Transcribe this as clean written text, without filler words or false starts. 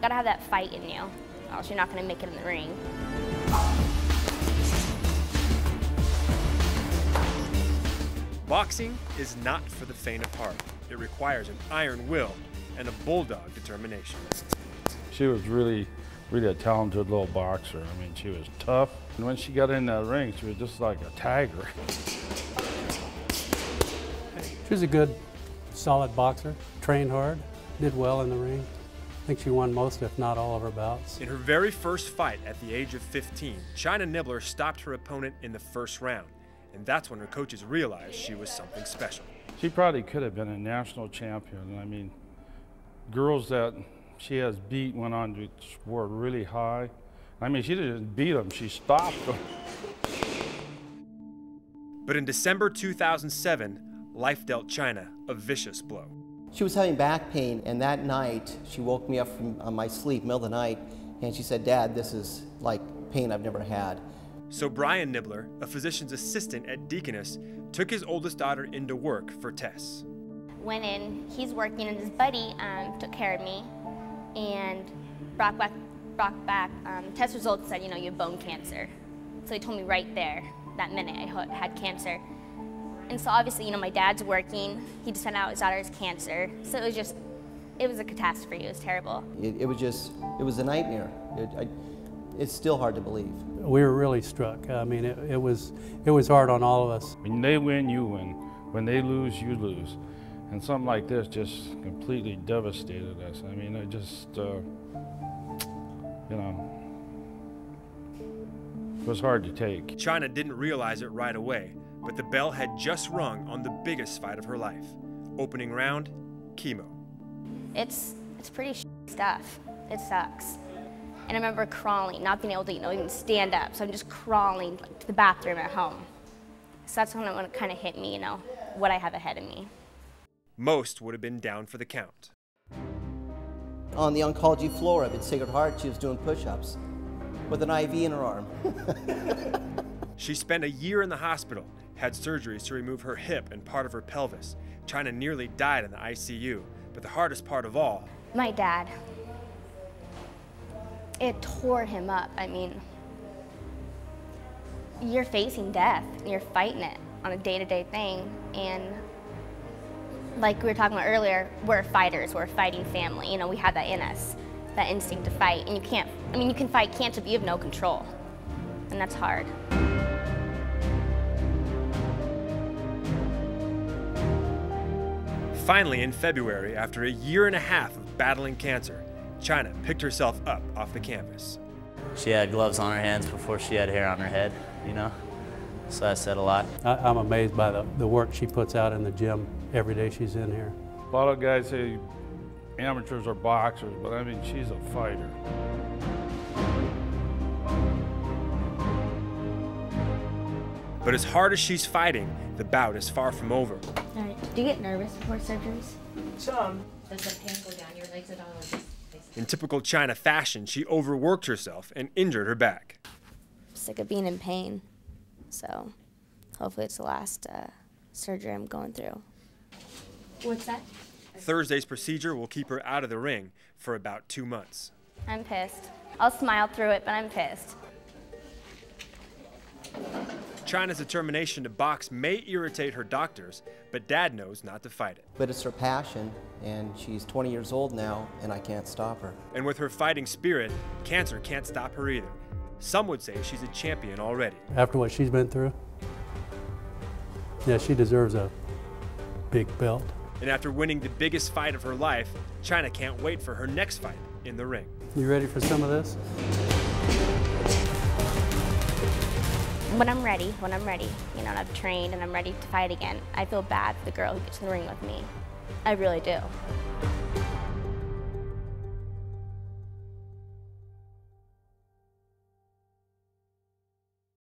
gotta have that fight in you, or else you're not gonna make it in the ring. Boxing is not for the faint of heart. It requires an iron will and a bulldog determination. She was really a talented little boxer. I mean, she was tough. And when she got in that ring, she was just like a tiger. She was a good, solid boxer, trained hard, did well in the ring. I think she won most, if not all, of her bouts. In her very first fight at the age of 15, Chynna Nibbler stopped her opponent in the first round. And that's when her coaches realized she was something special. She probably could have been a national champion. I mean, girls that she has beat went on to score really high. I mean, she didn't beat them, she stopped them. But in December 2007, life dealt Chynna a vicious blow. She was having back pain, and that night she woke me up from my sleep, middle of the night, and she said, "Dad, this is like pain I've never had." So Brian Nibbler, a physician's assistant at Deaconess, took his oldest daughter into work for tests. Went in, he's working, and his buddy took care of me and brought back test results said, you know, you have bone cancer. So he told me right there, that minute, I had cancer. And so obviously, you know, my dad's working, he just found out his daughter's cancer. So it was a catastrophe, it was terrible. It was a nightmare. It's still hard to believe. We were really struck. I mean, it was hard on all of us. When they win, you win. When they lose, you lose. And something like this just completely devastated us. I mean, it just, you know, it was hard to take. Chynna didn't realize it right away, but the bell had just rung on the biggest fight of her life. Opening round, chemo. It's pretty stuff. It sucks. And I remember crawling, not being able to, you know, even stand up. So I'm just crawling to the bathroom at home. So that's when it kind of hit me, you know, what I have ahead of me. Most would have been down for the count. On the oncology floor up at Sacred Heart, she was doing push-ups with an IV in her arm. She spent a year in the hospital, had surgeries to remove her hip and part of her pelvis. Chynna nearly died in the ICU, but the hardest part of all, My dad. It tore him up. I mean, you're facing death, and you're fighting it on a day-to-day thing, and like we were talking about earlier, we're fighters, we're a fighting family. You know, we have that in us, that instinct to fight, and you can't, I mean, you can fight cancer, but you have no control, and that's hard. Finally, in February, after a year and a half of battling cancer, Chynna picked herself up off the canvas. She had gloves on her hands before she had hair on her head, you know? So that said a lot. I'm amazed by the work she puts out in the gym every day she's in here. A lot of guys say amateurs are boxers, but I mean, she's a fighter. But as hard as she's fighting, the bout is far from over. All right. Do you get nervous before surgeries? Some. Does the pain go down your legs at all? In typical Chynna fashion, she overworked herself and injured her back. I'm sick of being in pain, so hopefully it's the last surgery I'm going through. What's that? Thursday's procedure will keep her out of the ring for about 2 months. I'm pissed. I'll smile through it, but I'm pissed. Chynna's determination to box may irritate her doctors, but Dad knows not to fight it. But it's her passion, and she's 20 years old now, and I can't stop her. And with her fighting spirit, cancer can't stop her either. Some would say she's a champion already. After what she's been through, yeah, she deserves a big belt. And after winning the biggest fight of her life, Chynna can't wait for her next fight in the ring. You ready for some of this? When I'm ready, you know, and I've trained and I'm ready to fight again, I feel bad for the girl who gets in the ring with me. I really do.